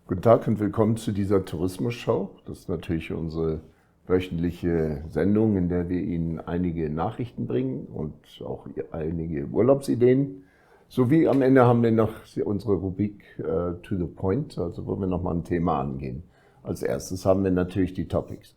Guten Tag und willkommen zu dieser Tourismus-Show. Das ist natürlich unsere wöchentliche Sendung, in der wir Ihnen einige Nachrichten bringen und auch einige Urlaubsideen. Sowie am Ende haben wir noch unsere Rubrik To the Point, also wo wir nochmal ein Thema angehen. Als erstes haben wir natürlich die Topics.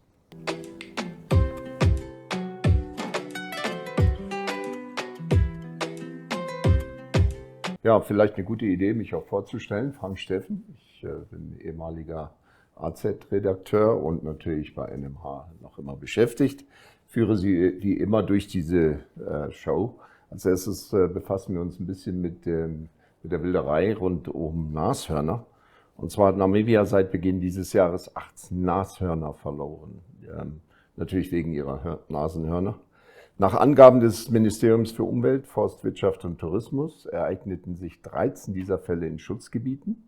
Ja, vielleicht eine gute Idee, mich auch vorzustellen. Frank Steffen, ich bin ehemaliger AZ-Redakteur und natürlich bei NMH noch immer beschäftigt. Führe Sie wie immer durch diese Show. Als erstes befassen wir uns ein bisschen mit der Wilderei rund um Nashörner. Und zwar hat Namibia seit Beginn dieses Jahres 18 Nashörner verloren. Natürlich wegen ihrer Nasenhörner. Nach Angaben des Ministeriums für Umwelt, Forstwirtschaft und Tourismus ereigneten sich 13 dieser Fälle in Schutzgebieten,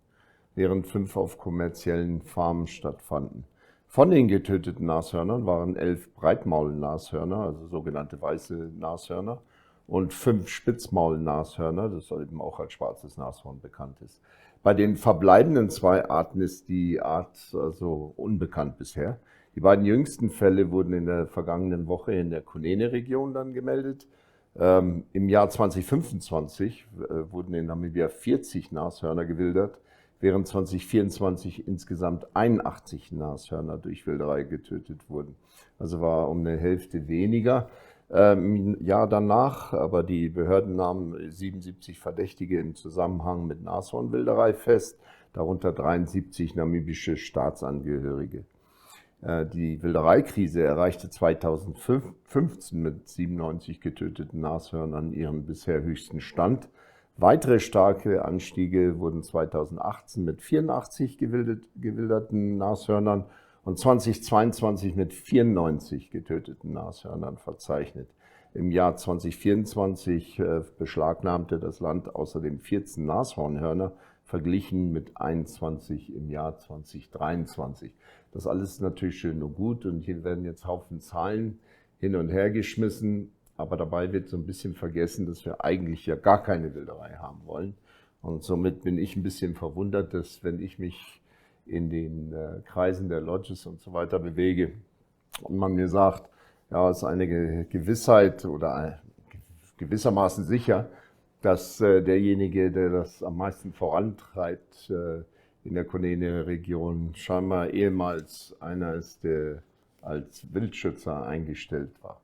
während 5 auf kommerziellen Farmen stattfanden. Von den getöteten Nashörnern waren 11 Breitmaulnashörner, also sogenannte weiße Nashörner, und 5 Spitzmaulnashörner, das eben auch als schwarzes Nashorn bekannt ist. Bei den verbleibenden 2 Arten ist die Art also unbekannt bisher. Die beiden jüngsten Fälle wurden in der vergangenen Woche in der Pläne-Region dann gemeldet. Im Jahr 2025 wurden in Namibia 40 Nashörner gewildert, während 2024 insgesamt 81 Nashörner durch Wilderei getötet wurden. Also war um eine Hälfte weniger. Im Jahr danach, aber die Behörden nahmen 77 Verdächtige im Zusammenhang mit Nashornwilderei fest, darunter 73 namibische Staatsangehörige. Die Wildereikrise erreichte 2015 mit 97 getöteten Nashörnern ihren bisher höchsten Stand. Weitere starke Anstiege wurden 2018 mit 84 gewilderten Nashörnern und 2022 mit 94 getöteten Nashörnern verzeichnet. Im Jahr 2024 beschlagnahmte das Land außerdem 14 Nashornhörner, verglichen mit 21 im Jahr 2023. Das alles ist natürlich schön und gut und hier werden jetzt Haufen Zahlen hin und her geschmissen, aber dabei wird so ein bisschen vergessen, dass wir eigentlich ja gar keine Wilderei haben wollen. Und somit bin ich ein bisschen verwundert, dass wenn ich mich in den Kreisen der Lodges und so weiter bewege und man mir sagt, ja, es ist eine Gewissheit oder gewissermaßen sicher, dass derjenige, der das am meisten vorantreibt in der Pläne-Region, scheinbar ehemals einer ist, der als Wildschützer eingestellt war.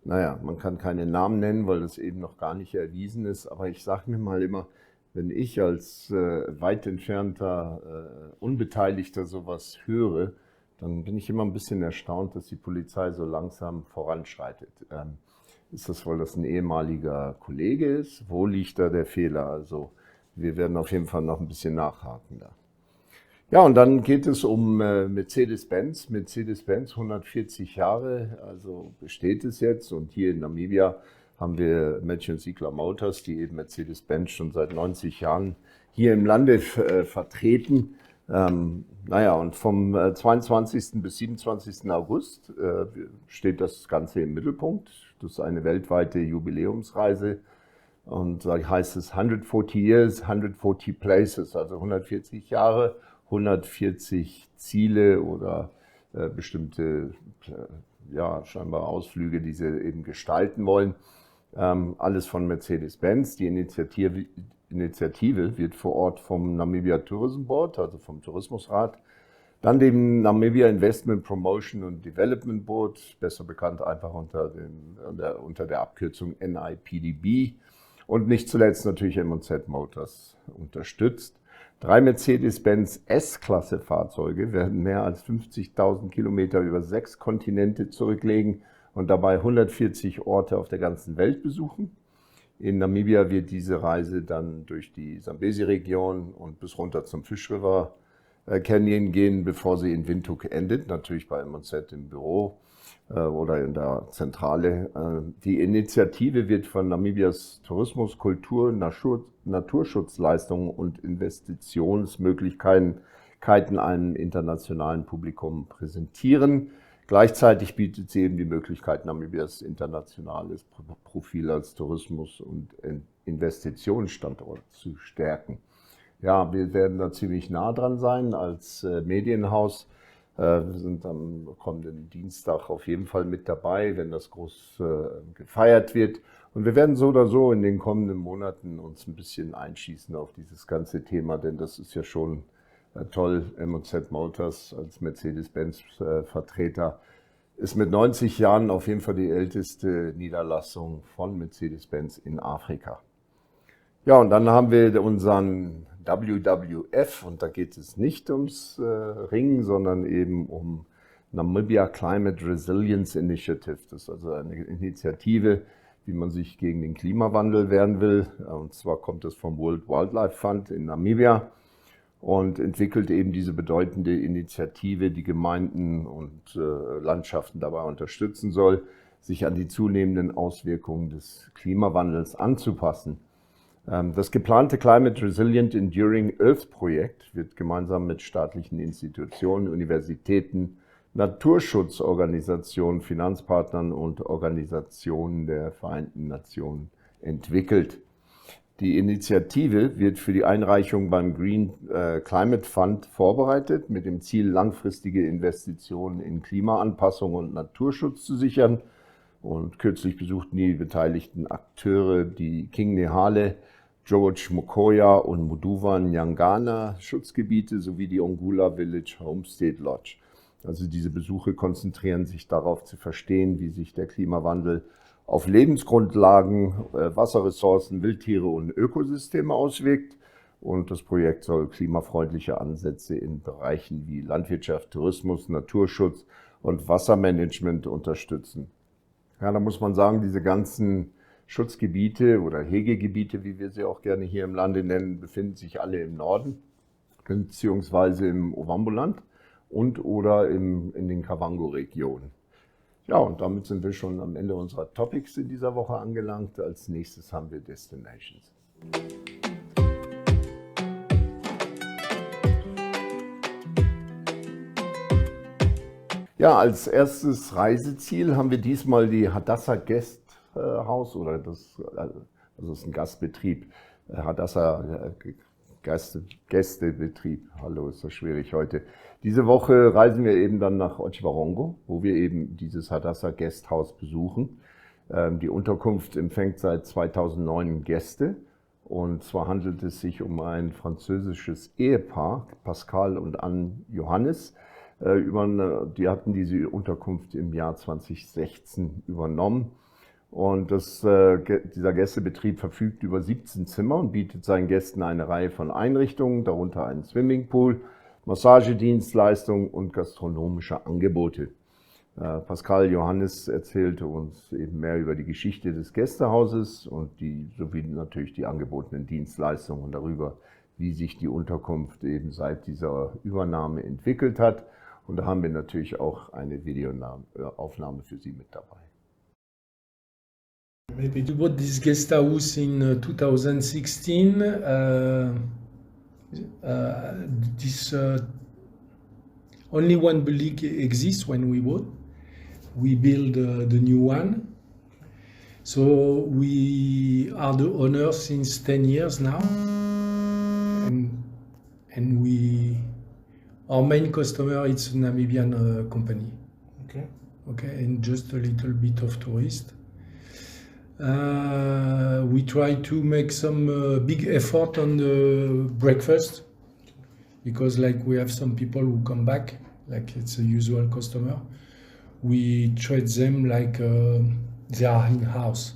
Naja, man kann keine Namen nennen, weil das eben noch gar nicht erwiesen ist, aber ich sage mir mal immer, wenn ich als weit entfernter Unbeteiligter sowas höre, dann bin ich immer ein bisschen erstaunt, dass die Polizei so langsam voranschreitet. Ist das wohl, dass ein ehemaliger Kollege ist? Wo liegt da der Fehler? Also wir werden auf jeden Fall noch ein bisschen nachhaken da. Ja, und dann geht es um Mercedes-Benz. Mercedes-Benz, 140 Jahre, also besteht es jetzt. Und hier in Namibia haben wir Siegler Motors, die eben Mercedes-Benz schon seit 90 Jahren hier im Lande vertreten. Und vom 22. bis 27. August steht das Ganze im Mittelpunkt. Das ist eine weltweite Jubiläumsreise und da heißt es 140 Years, 140 Places, also 140 Jahre, 140 Ziele oder bestimmte scheinbar Ausflüge, die sie eben gestalten wollen. Alles von Mercedes-Benz. Die Initiative wird vor Ort vom Namibia Tourism Board, also vom Tourismusrat, dann dem Namibia Investment Promotion and Development Board, besser bekannt einfach unter der Abkürzung NIPDB, und nicht zuletzt natürlich M&Z Motors unterstützt. 3 Mercedes-Benz S-Klasse-Fahrzeuge werden mehr als 50.000 Kilometer über 6 Kontinente zurücklegen und dabei 140 Orte auf der ganzen Welt besuchen. In Namibia wird diese Reise dann durch die Zambesi-Region und bis runter zum Fish River Canyon gehen, bevor sie in Windhoek endet, natürlich bei M&Z im Büro oder in der Zentrale. Die Initiative wird von Namibias Tourismus, Kultur, Naturschutzleistungen und Investitionsmöglichkeiten einem internationalen Publikum präsentieren. Gleichzeitig bietet sie eben die Möglichkeit, Namibias internationales Profil als Tourismus- und Investitionsstandort zu stärken. Ja, wir werden da ziemlich nah dran sein als Medienhaus. Wir sind am kommenden Dienstag auf jeden Fall mit dabei, wenn das groß gefeiert wird. Und wir werden so oder so in den kommenden Monaten uns ein bisschen einschießen auf dieses ganze Thema, denn das ist ja schon toll. M&Z Motors als Mercedes-Benz Vertreter ist mit 90 Jahren auf jeden Fall die älteste Niederlassung von Mercedes-Benz in Afrika. Ja, und dann haben wir unseren WWF, und da geht es nicht ums Ringen, sondern eben um Namibia Climate Resilience Initiative. Das ist also eine Initiative, wie man sich gegen den Klimawandel wehren will. Und zwar kommt das vom World Wildlife Fund in Namibia und entwickelt eben diese bedeutende Initiative, die Gemeinden und Landschaften dabei unterstützen soll, sich an die zunehmenden Auswirkungen des Klimawandels anzupassen. Das geplante Climate Resilient Enduring Earth Projekt wird gemeinsam mit staatlichen Institutionen, Universitäten, Naturschutzorganisationen, Finanzpartnern und Organisationen der Vereinten Nationen entwickelt. Die Initiative wird für die Einreichung beim Green Climate Fund vorbereitet, mit dem Ziel, langfristige Investitionen in Klimaanpassung und Naturschutz zu sichern. Und kürzlich besuchten die beteiligten Akteure die King Nehale, George Mokoya und Muduva Nyangana Schutzgebiete sowie die Ongula Village Homestead Lodge. Also diese Besuche konzentrieren sich darauf zu verstehen, wie sich der Klimawandel auf Lebensgrundlagen, Wasserressourcen, Wildtiere und Ökosysteme auswirkt. Und das Projekt soll klimafreundliche Ansätze in Bereichen wie Landwirtschaft, Tourismus, Naturschutz und Wassermanagement unterstützen. Ja, da muss man sagen, diese ganzen Schutzgebiete oder Hegegebiete, wie wir sie auch gerne hier im Lande nennen, befinden sich alle im Norden, beziehungsweise im Ovamboland und oder in den Kavango-Regionen. Ja, und damit sind wir schon am Ende unserer Topics in dieser Woche angelangt. Als nächstes haben wir Destinations. Ja, als erstes Reiseziel haben wir diesmal die Hadassa Guesthouse oder das ist ein Gastbetrieb. Hadassa Gästebetrieb. Hallo, ist das schwierig heute. Diese Woche reisen wir eben dann nach Otjiwarongo, wo wir eben dieses Hadassa Guesthouse besuchen. Die Unterkunft empfängt seit 2009 Gäste. Und zwar handelt es sich um ein französisches Ehepaar, Pascal und Anne Johannes. Die hatten diese Unterkunft im Jahr 2016 übernommen. Und dieser Gästebetrieb verfügt über 17 Zimmer und bietet seinen Gästen eine Reihe von Einrichtungen, darunter einen Swimmingpool, Massagedienstleistungen und gastronomische Angebote. Pascal Johannes erzählte uns eben mehr über die Geschichte des Gästehauses und sowie natürlich die angebotenen Dienstleistungen und darüber, wie sich die Unterkunft eben seit dieser Übernahme entwickelt hat. Und da haben wir natürlich auch eine Videoaufnahme für Sie mit dabei. We bought this guest house in 2016. Only one building exists when we bought. We build the new one. So we are the owner since 10 years now. And our main customer is a Namibian company. Okay, and just a little bit of tourist. We try to make some big effort on the breakfast because like we have some people who come back, like it's a usual customer. We treat them like they are in-house.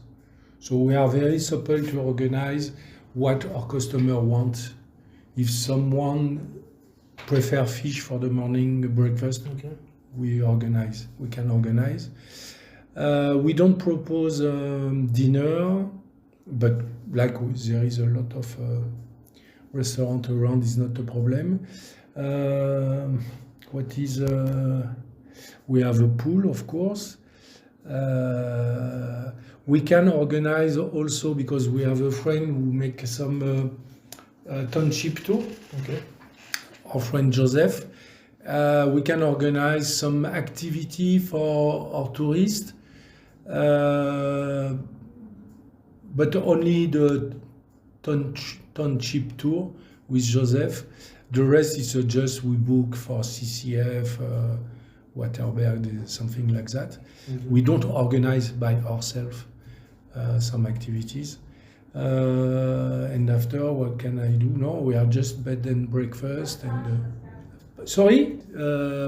So we are very supple to organize what our customer wants. If someone prefer fish for the morning breakfast, we can organize. We don't propose dinner, but like there is a lot of restaurant around, is not a problem. We have a pool, of course. We can organize also because we have a friend who makes some township tour. Our friend Joseph. We can organize some activity for our tourists. But only the township tour, with Joseph. The rest is just we book for CCF, Waterberg, something like that. Mm-hmm. We don't organize by ourselves some activities. And after, what can I do? No, we are just bed and breakfast. And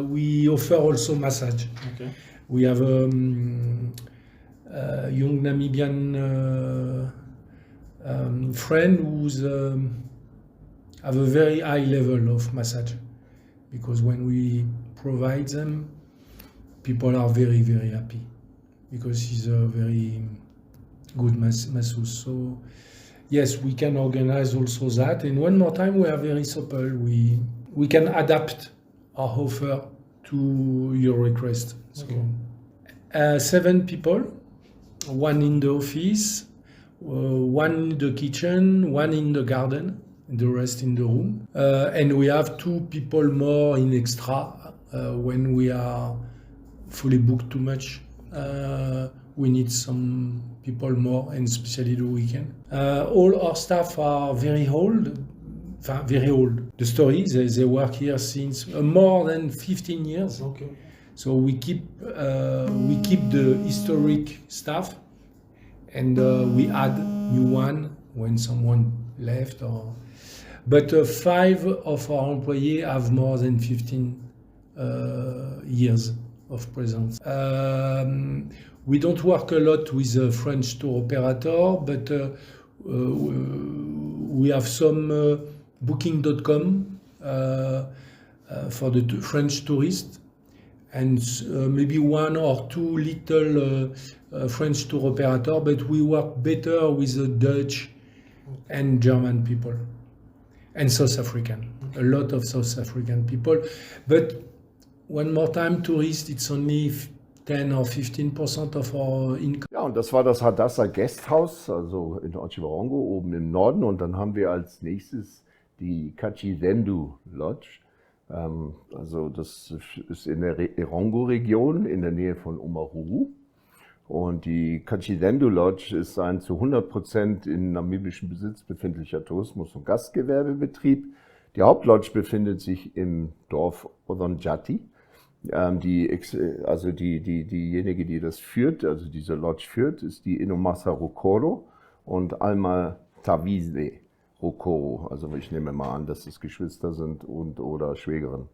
we offer also massage. Okay. We have a young Namibian friend who's have a very high level of massage, because when we provide them, people are very, very happy because he's a very good masseuse. So yes, we can organize also that. And one more time, we are very supple. We can adapt our offer to your request. Okay. So 7 people, 1 in the office, 1 in the kitchen, 1 in the garden, the rest in the room. And we have 2 people more in extra when we are fully booked too much. We need some people more, and especially the weekend. All our staff are very old. The story, they work here since more than 15 years. Okay. So we keep the historic staff, and we add new one when someone left. But 5 of our employees have more than 15 years of presence. We don't work a lot with a French tour operator, but we have some booking.com for the French tourists, and maybe 1 or 2 little French tour operator, but we work better with the Dutch and German people and South African, a lot of South African people. But one more time, tourists, it's only 10 or 15% of our income. Ja, und das war das Hadassa Guesthouse, also in Otjiwarongo, oben im Norden. Und dann haben wir als nächstes die Katjizendu Lodge. Also das ist in der Erongo-Region in der Nähe von Omaruru. Und die Katjizendu Lodge ist ein zu 100% in namibischem Besitz befindlicher Tourismus- und Gastgewerbebetrieb. Die Hauptlodge befindet sich im Dorf Odonjati. Diejenige, die das führt, also diese Lodge führt, ist die Inomasa Rokoro und Alma Tavise Rokoro. Also ich nehme mal an, dass es Geschwister sind oder Schwägerin.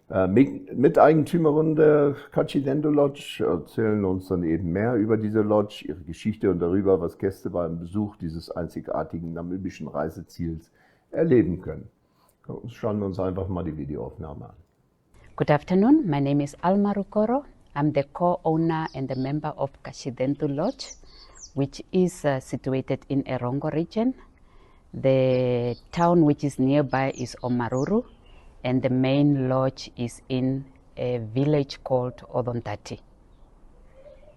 Miteigentümerin der Katjizendu Lodge erzählen uns dann eben mehr über diese Lodge, ihre Geschichte und darüber, was Gäste beim Besuch dieses einzigartigen namibischen Reiseziels erleben können. Schauen wir uns einfach mal die Videoaufnahme an. Good afternoon, my name is Alma Rukoro. I'm the co-owner and the member of Katjizendu Lodge, which is situated in Erongo region. The town which is nearby is Omaruru, and the main lodge is in a village called Odontati.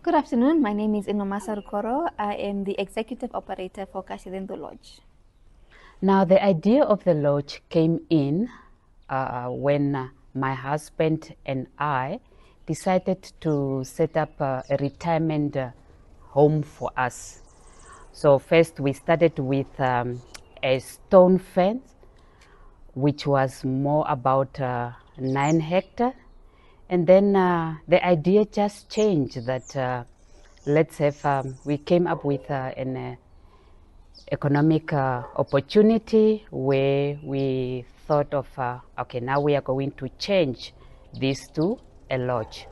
Good afternoon, my name is Inomasa Rukoro. I am the executive operator for Katjizendu Lodge. Now, the idea of the lodge came in when my husband and I decided to set up a retirement home for us. So first we started with a stone fence, which was more about 9 hectares. And then the idea just changed that we came up with an economic opportunity where we thought of, okay, now we are going to change this to a lodge.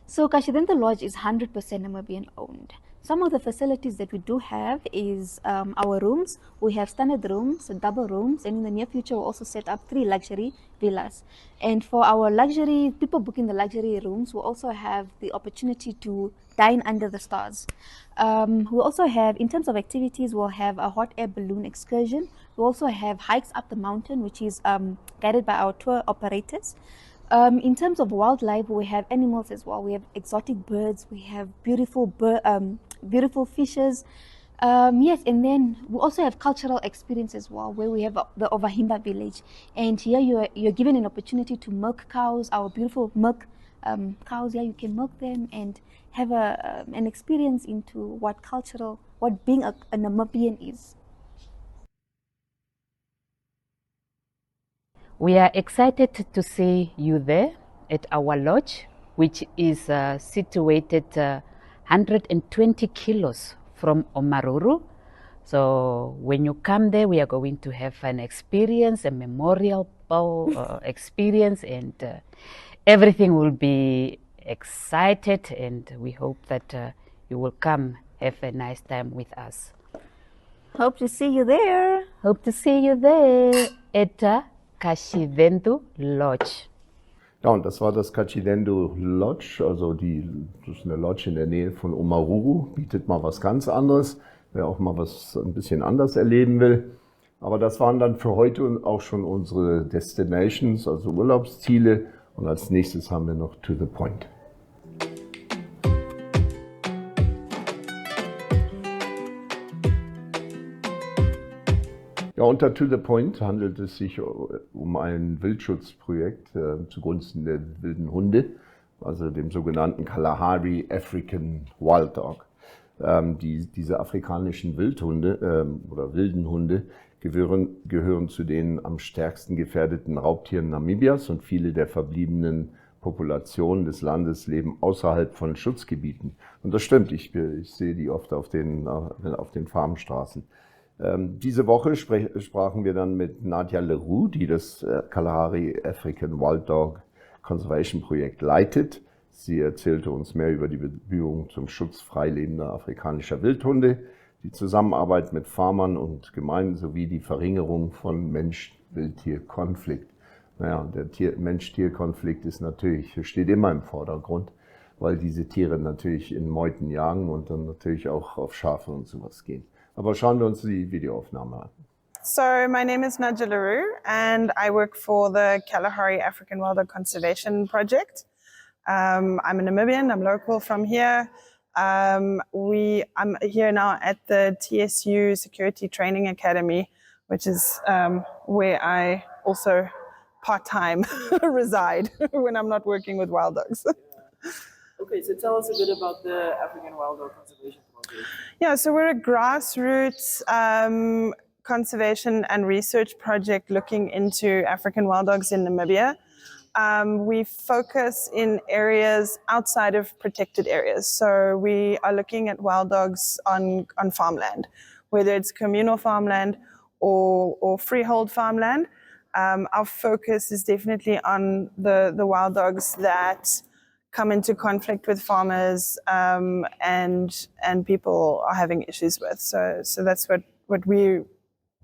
So Katjizendu Lodge is 100% Namibian owned. Some of the facilities that we do have is our rooms. We have standard rooms, double rooms, and in the near future we'll also set up 3 luxury villas. And for our luxury, people booking the luxury rooms, we'll also have the opportunity to dine under the stars. We'll also have, in terms of activities, we'll have a hot air balloon excursion. We'll also have hikes up the mountain, which is guided by our tour operators. In terms of wildlife, we have animals as well. We have exotic birds, we have beautiful fishes. Yes, and then we also have cultural experience as well, where we have the Ovahimba village. And here you're given an opportunity to milk cows, our beautiful milk cows. Here you can milk them and have an experience into what being a Namibian is. We are excited to see you there at our lodge, which is situated 120 kilos from Omaruru. So when you come there, we are going to have an experience, a memorable experience, and everything will be excited, and we hope that you will come have a nice time with us. Hope to see you there. Hope to see you there at Katjizendu Lodge. Ja, und das war das Katjizendu Lodge, also das ist eine Lodge in der Nähe von Omaruru, bietet mal was ganz anderes, wer auch mal was ein bisschen anders erleben will. Aber das waren dann für heute auch schon unsere Destinations, also Urlaubsziele. Und als nächstes haben wir noch To the Point. Ja, unter To the Point handelt es sich um ein Wildschutzprojekt zugunsten der wilden Hunde, also dem sogenannten Kalahari African Wild Dog. Diese afrikanischen Wildhunde oder wilden Hunde gehören zu den am stärksten gefährdeten Raubtieren Namibias, und viele der verbliebenen Populationen des Landes leben außerhalb von Schutzgebieten. Und das stimmt, ich sehe die oft auf den Farmstraßen. Diese Woche sprachen wir dann mit Nadia Leroux, die das Kalahari African Wild Dog Conservation Projekt leitet. Sie erzählte uns mehr über die Bemühungen zum Schutz freilebender afrikanischer Wildhunde, die Zusammenarbeit mit Farmern und Gemeinden sowie die Verringerung von Mensch-Wildtier-Konflikt. Naja, der Mensch-Tier-Konflikt steht immer im Vordergrund, weil diese Tiere natürlich in Meuten jagen und dann natürlich auch auf Schafe und sowas gehen. Aber schauen wir uns die Videoaufnahme an. So my name is Nadia Leroux and I work for the Kalahari African Wild Dog Conservation Project. I'm a Namibian, I'm local from here. I'm here now at the TSU Security Training Academy, which is where I also part-time reside when I'm not working with wild dogs. Okay, so tell us a bit about the African Wild Dog Conservation Project. Yeah, so we're a grassroots conservation and research project looking into African wild dogs in Namibia. We focus in areas outside of protected areas. So we are looking at wild dogs on farmland, whether it's communal farmland or freehold farmland. Our focus is definitely on the wild dogs that come into conflict with farmers and people are having issues with. So that's what we're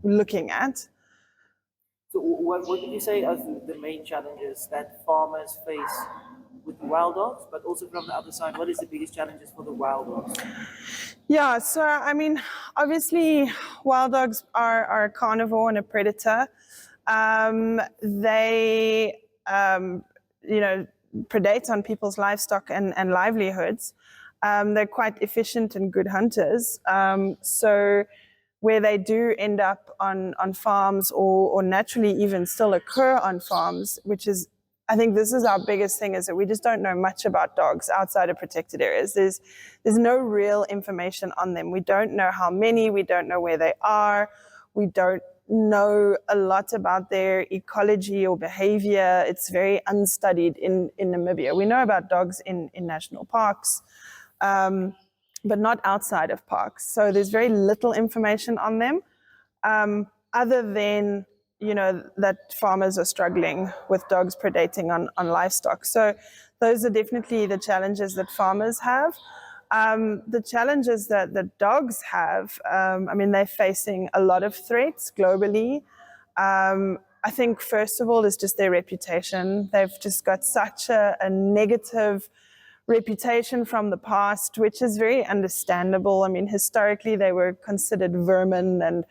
looking at. So what would you say are the main challenges that farmers face with wild dogs, but also from the other side, what is the biggest challenges for the wild dogs? Yeah, so I mean, obviously wild dogs are a carnivore and a predator. They, predate on people's livestock and livelihoods. They're quite efficient and good hunters. So where they do end up on farms or naturally even still occur on farms, which is, I think this is our biggest thing, is that we just don't know much about dogs outside of protected areas. There's no real information on them. We don't know how many, we don't know where they are, we don't know a lot about their ecology or behavior. It's very unstudied in Namibia. We know about dogs in national parks, but not outside of parks. So there's very little information on them, other than, that farmers are struggling with dogs predating on livestock. So those are definitely the challenges that farmers have. The challenges that the dogs have, they're facing a lot of threats globally. I think first of all is just their reputation. They've just got such a negative reputation from the past, which is very understandable. I mean, historically they were considered vermin, and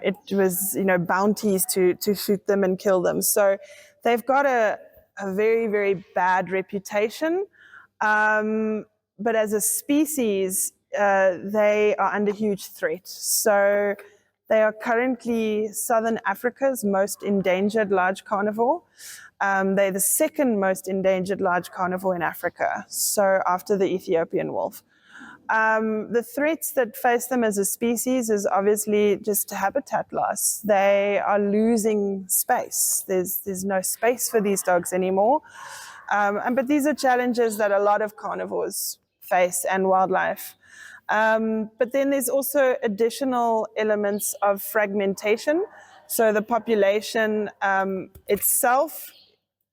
it was, bounties to shoot them and kill them. So they've got a very, very bad reputation. But as a species, they are under huge threat. So they are currently Southern Africa's most endangered large carnivore. They're the second most endangered large carnivore in Africa, so after the Ethiopian wolf. The threats that face them as a species is obviously just habitat loss. They are losing space. There's no space for these dogs anymore. But these are challenges that a lot of carnivores face and wildlife. But then there's also additional elements of fragmentation. So the population itself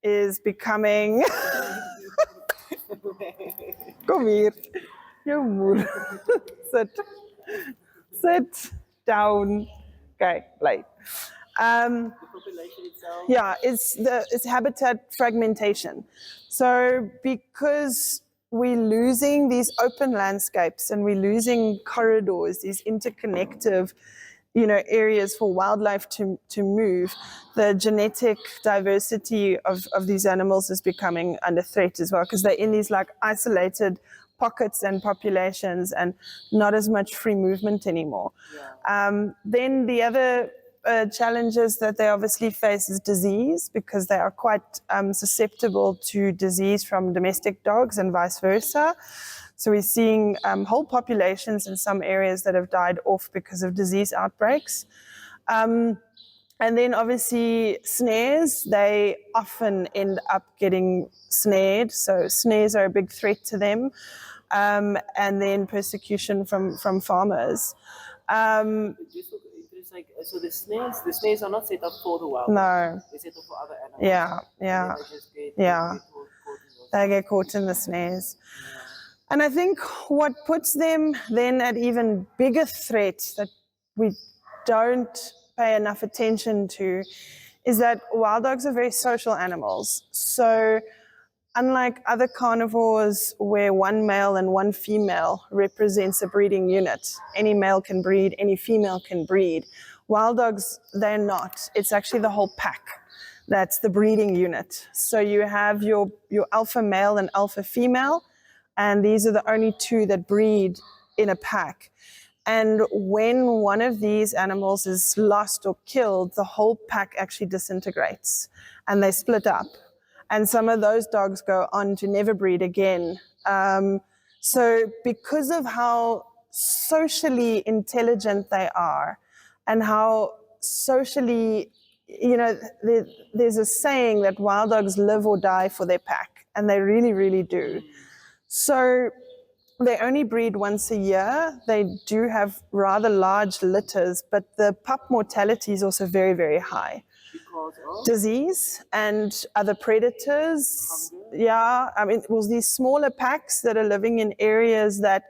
is becoming... Kom hier. Jou moeder. Sit down. Okay, late. The population itself. Yeah, it's habitat fragmentation. So because we're losing these open landscapes and we're losing corridors, these interconnective, areas for wildlife to move, the genetic diversity of these animals is becoming under threat as well, because they're in these like isolated pockets and populations and not as much free movement anymore. Yeah. Then the other challenges that they obviously face is disease, because they are quite susceptible to disease from domestic dogs and vice versa. So we're seeing whole populations in some areas that have died off because of disease outbreaks. And then obviously snares, they often end up getting snared. So snares are a big threat to them. And then persecution from farmers. So the snares are not set up for the wild. No. They're set up for other animals. Yeah. And they just get Yeah. caught in those. They get caught in the snares. And I think what puts them then at even bigger threat that we don't pay enough attention to is that wild dogs are very social animals. So unlike other carnivores where one male and one female represents a breeding unit, any male can breed, any female can breed. Wild dogs, they're not. It's actually the whole pack. That's the breeding unit. So you have your alpha male and alpha female, and these are the only two that breed in a pack. And when one of these animals is lost or killed, the whole pack actually disintegrates and they split up. And some of those dogs go on to never breed again. So because of how socially intelligent they are and how socially, there's a saying that wild dogs live or die for their pack, and they really, really do. So they only breed once a year. They do have rather large litters, but the pup mortality is also very, very high. Because of Disease and other predators. Yeah, these smaller packs that are living in areas that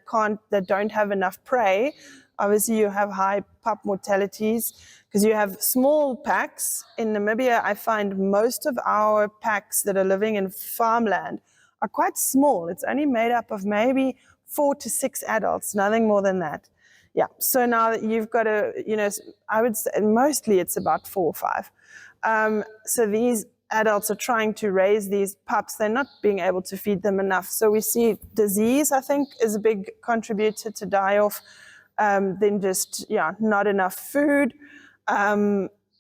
don't have enough prey. Obviously, you have high pup mortalities because you have small packs. In Namibia, I find most of our packs that are living in farmland are quite small. It's only made up of maybe 4 to 6 adults, nothing more than that. Yeah, so now that you've got I would say mostly it's about 4 or 5. So these adults are trying to raise these pups. They're not being able to feed them enough. So we see disease, I think, is a big contributor to die-off. Then just, not enough food.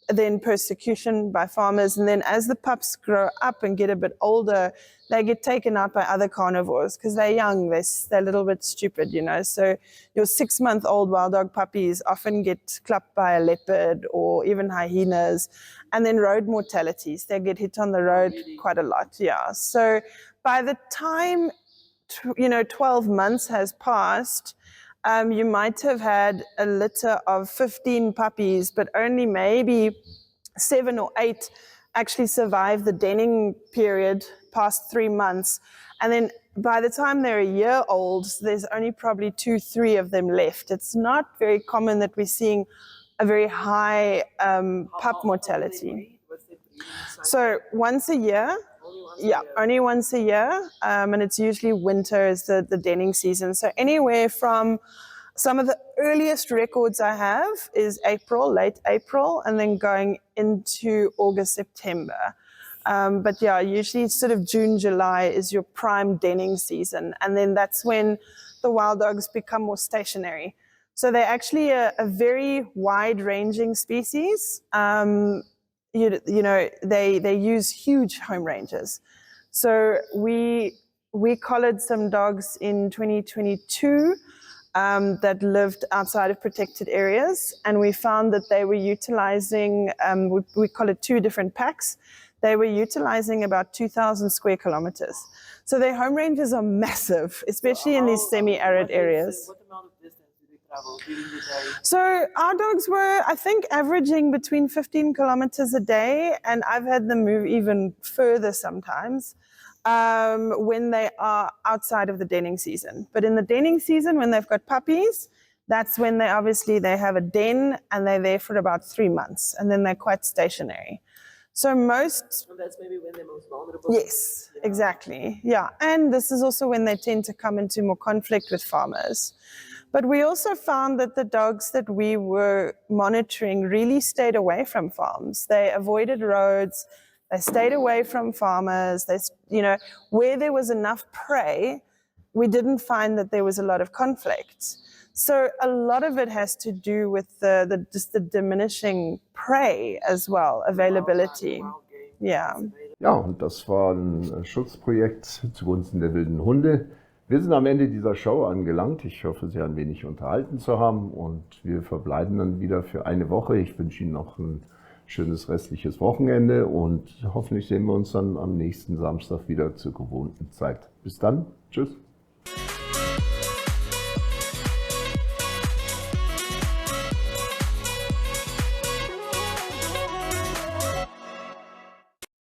Then persecution by farmers. And then as the pups grow up and get a bit older, they get taken out by other carnivores because they're young, they're a little bit stupid, So your 6-month-old wild dog puppies often get clapped by a leopard or even hyenas. And then road mortalities, they get hit on the road quite a lot, yeah. So by the time, 12 months has passed, you might have had a litter of 15 puppies, but only maybe 7 or 8 actually survive the denning period past 3 months. And then by the time they're a year old, there's only probably 2, 3 of them left. It's not very common that we're seeing a very high pup mortality. So once a year. Only once a year, and it's usually winter is the denning season. So anywhere from some of the earliest records I have is April, late April, and then going into August, September. But usually sort of June, July is your prime denning season, and then that's when the wild dogs become more stationary. So they're actually a very wide-ranging species. They use huge home ranges. So we we collared some dogs in 2022 that lived outside of protected areas, and we found that they were utilizing, we collared 2 different packs. They were utilizing about 2,000 square kilometers. So their home ranges are massive, especially in these semi-arid areas. What amount of distance do they travel during the day? So our dogs were, I think, averaging between 15 kilometers a day, and I've had them move even further sometimes when they are outside of the denning season. But in the denning season, when they've got puppies, that's when they have a den and they're there for about 3 months, and then they're quite stationary. So most... And that's maybe when they're most vulnerable. Yes, exactly. Yeah, and this is also when they tend to come into more conflict with farmers. But we also found that the dogs that we were monitoring really stayed away from farms. They avoided roads, they stayed away from farmers. They, where there was enough prey, we didn't find that there was a lot of conflict. So a lot of it has to do with just the diminishing prey as well, availability. Yeah. Ja, und das war ein Schutzprojekt zugunsten der wilden Hunde. Wir sind am Ende dieser Show angelangt. Ich hoffe, Sie ein wenig unterhalten zu haben, und wir verbleiben dann wieder für eine Woche. Ich wünsche Ihnen noch ein schönes restliches Wochenende, und hoffentlich sehen wir uns dann am nächsten Samstag wieder zur gewohnten Zeit. Bis dann. Tschüss.